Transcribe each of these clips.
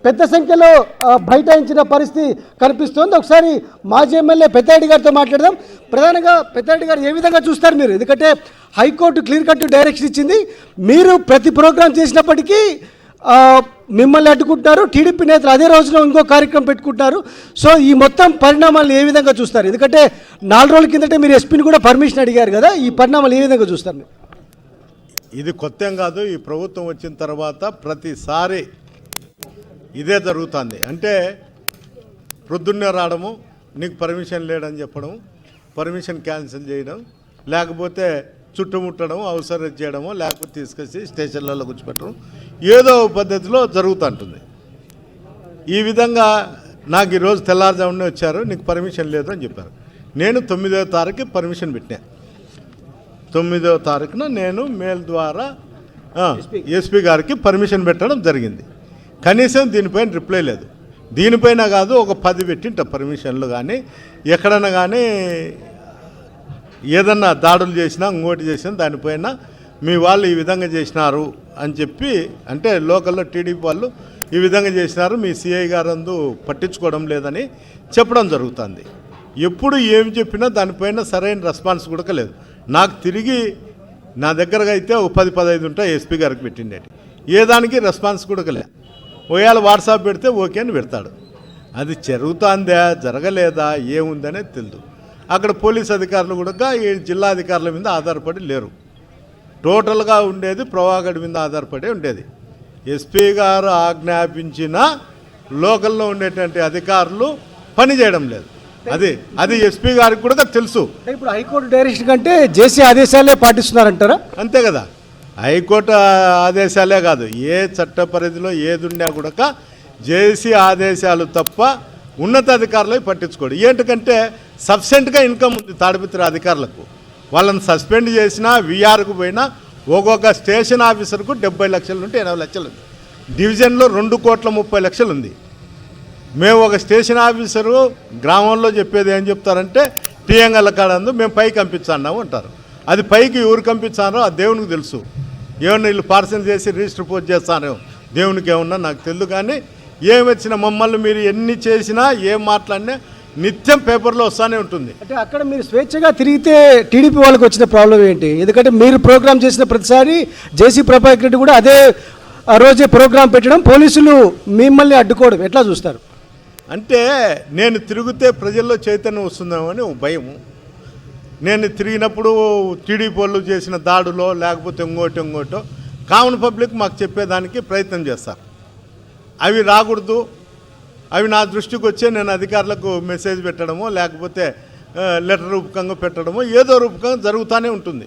పెద్ద సంఖ్యలో బైఠాయించిన పరిస్థితి కనిపిస్తోంది. ఒకసారి మాజీ ఎమ్మెల్యే పెద్దారెడ్డి గారితో మాట్లాడదాం. ప్రధానంగా పెద్దారెడ్డి గారు ఏ విధంగా చూస్తారు మీరు? ఎందుకంటే హైకోర్టు క్లియర్ కట్ డైరెక్షన్ ఇచ్చింది, మీరు ప్రతి ప్రోగ్రాం చేసినప్పటికీ మిమ్మల్ని అడ్డుకుంటున్నారు, టీడీపీ నేతలు అదే రోజున ఇంకో కార్యక్రమం పెట్టుకుంటున్నారు. సో ఈ మొత్తం పరిణామాలను ఏ విధంగా చూస్తారు? ఎందుకంటే 4 రోజుల కిందటే మీరు ఎస్పీని కూడా పర్మిషన్ అడిగారు కదా, ఈ పరిణామాలు ఏ విధంగా చూస్తారు? ఇది కొత్త ఏం కాదు. ఈ ప్రభుత్వం వచ్చిన తర్వాత ప్రతిసారి ఇదే జరుగుతుంది. అంటే ప్రొద్దున్నే రావడము, నీకు పర్మిషన్ లేడని చెప్పడం, పర్మిషన్ క్యాన్సిల్ చేయడం, లేకపోతే చుట్టుముట్టడం, అవసరం చేయడము, లేకపోతే తీసుకొచ్చి స్టేషన్లలో కూర్చోపెట్టడం, ఏదో పద్ధతిలో జరుగుతుంటుంది. ఈ విధంగా నాకు ఈరోజు తెల్లారుజామునే వచ్చారు, నీకు పర్మిషన్ లేదు అని చెప్పారు. నేను 9వ తారీఖు పర్మిషన్ పెట్టినా. 9వ తారీఖున నేను మెయిల్ ద్వారా ఎస్పీ గారికి పర్మిషన్ పెట్టడం జరిగింది. కనీసం దీనిపైన రిప్లై లేదు. దీనిపైన కాదు, ఒక 10 పెట్టింట పర్మిషన్లు. కానీ ఎక్కడన్నా కానీ ఏదన్నా దాడులు చేసినా, ఇంకోటి చేసినా దానిపైన మీ వాళ్ళు ఈ విధంగా చేసినారు అని చెప్పి, అంటే లోకల్లో టీడీపీ వాళ్ళు ఈ విధంగా చేసినారు, మీ సిఐ గారు అందు పట్టించుకోవడం లేదని చెప్పడం జరుగుతుంది. ఎప్పుడు ఏమి చెప్పినా దానిపైన సరైన రెస్పాన్స్ కూడా లేదు. నాకు తిరిగి నా దగ్గరగా అయితే ఒక 10-15 ఉంటాయి ఎస్పీ గారికి పెట్టిండేటి, ఏ దానికి రెస్పాన్స్ కూడా లే. ఒకవేళ వాట్సాప్ పెడితే ఓకే అని పెడతాడు. అది జరుగుతుందా జరగలేదా ఏముందనే తెలియదు. అక్కడ పోలీస్ అధికారులు కూడా ఈ జిల్లా అధికారుల మీద ఆధారపడి లేరు. టోటల్గా ఉండేది ప్రవాగడి మీద ఆధారపడి ఉండేది. ఎస్పీ గారు ఆజ్ఞాపించిన లోకల్లో ఉండేటువంటి అధికారులు పని చేయడం లేదు. అది ఎస్పీ గారికి కూడా తెలుసు. ఇప్పుడు హైకోర్టు డైరెక్షన్ కంటే జేసీ ఆదేశాలే పాటిస్తున్నారంటారా? అంతే కదా, హైకోర్టు ఆదేశాలే కాదు, ఏ చట్ట పరిధిలో ఏది ఉన్నా కూడా జేసీ ఆదేశాలు తప్ప ఉన్నతాధికారులు పట్టించుకోడు. ఏంటంటే సఫిషియెంట్గా ఇన్కమ్ ఉంది తాడిపత్రి అధికారులకు. వాళ్ళని సస్పెండ్ చేసినా, విఆర్కు పోయినా ఒక్కొక్క స్టేషన్ ఆఫీసర్కు 70 లక్షల నుండి 80 లక్షలు ఉంది. డివిజన్లో 2,30,00,000 ఉంది. మేము ఒక స్టేషన్ ఆఫీసరు గ్రామంలో చెప్పేది ఏం చెప్తారంటే, టీఎంగల్ కాడందు మేము పైకి పంపించాము అంటారు. అది పైకి ఎవరు పంపించారో ఆ దేవునికి తెలుసు. ఏమన్నా వీళ్ళు పార్సల్ చేసి రిజిస్టర్ పోస్ట్ చేస్తారో దేవునికి ఏమన్నా నాకు తెలియదు. కానీ ఏమి వచ్చినా మమ్మల్ని మీరు ఎన్ని చేసినా, ఏం మాట్లాడినా నిత్యం పేపర్లో వస్తూనే ఉంటుంది. అంటే అక్కడ మీరు స్వేచ్ఛగా తిరిగితే టీడీపీ వాళ్ళకి వచ్చిన ప్రాబ్లం ఏంటి? ఎందుకంటే మీరు ప్రోగ్రామ్ చేసిన ప్రతిసారి జేసీ ప్రభాకర్ రెడ్డి కూడా అదే రోజే ప్రోగ్రాం పెట్టడం, పోలీసులు మిమ్మల్ని అడ్డుకోవడం ఎట్లా చూస్తారు? అంటే నేను తిరిగితే ప్రజల్లో చైతన్యం వస్తుందేమో అని భయము. నేను తిరిగినప్పుడు టీడీపీ వాళ్ళు చేసిన దాడులో లేకపోతే ఇంకోటో కామన్ పబ్లిక్ మాకు చెప్పేదానికి ప్రయత్నం చేస్తారు. అవి రాకూడదు. అవి నా దృష్టికి వచ్చే నేను అధికారులకు మెసేజ్ పెట్టడమో, లేకపోతే లెటర్ రూపకంగా పెట్టడమో, ఏదో రూపకంగా జరుగుతూనే ఉంటుంది.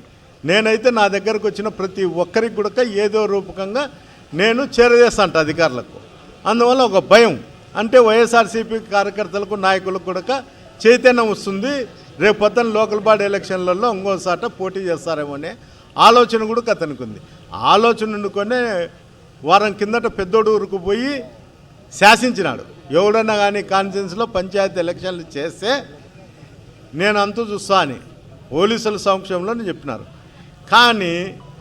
నేనైతే నా దగ్గరకు వచ్చిన ప్రతి ఒక్కరికి కూడా ఏదో రూపకంగా నేను చేరవేస్తాంట అధికారులకు. అందువల్ల ఒక భయం, అంటే వైఎస్ఆర్సీపీ కార్యకర్తలకు, నాయకులకు కూడా చైతన్యం వస్తుంది. రేపు పొద్దున లోకల్ బాడీ ఎలక్షన్లలో ఇంకోసాట పోటీ చేస్తారేమో అనే ఆలోచన కూడా అతనికి ఉంది. ఆలోచన ఉండుకొనే వారం కిందట పెద్దోడూరుకు పోయి శాసించినాడు. ఎవడన్నా కానీ కాన్ఫరెన్స్లో పంచాయతీ ఎలక్షన్లు చేస్తే నేను అంతూ చూస్తా అని పోలీసుల సమక్షంలో చెప్పినారు. కానీ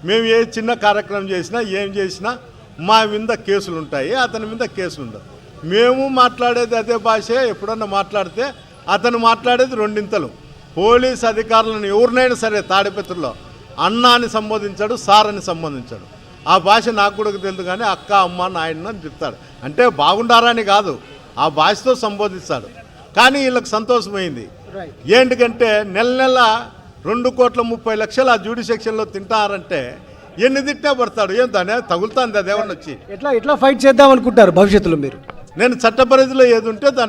మేము ఏ చిన్న కార్యక్రమం చేసినా, ఏం చేసినా మా మీద కేసులు ఉంటాయి, అతని మీద కేసులు ఉండవు. మేము మాట్లాడేది అదే భాషే. ఎప్పుడన్నా మాట్లాడితే అతను మాట్లాడేది రెండింతలు. పోలీస్ అధికారులను ఎవరినైనా సరే తాడిపత్రిలో అన్న అని సంబోధించాడు, సార్ అని సంబోధించాడు. ఆ భాష నాకు కూడా తెలియదు. కానీ అక్క, అమ్మ, నాయన అని చెప్తాడు. అంటే బాగుండారా అని కాదు, ఆ భాషతో సంబోధిస్తాడు. కానీ వీళ్ళకి సంతోషమైంది. ఏంటికంటే నెల 2,30,00,000 ఆ జ్యూడి సెక్షన్లో తింటారంటే ఎన్ని తిట్టే పడతాడు. ఏం దాని తగులుతుంది అదేమన్నా వచ్చి. ఎట్లా ఫైట్ చేద్దాం అనుకుంటారు భవిష్యత్తులో మీరు? నేను చట్ట పరిధిలో ఏది ఉంటే దాన్ని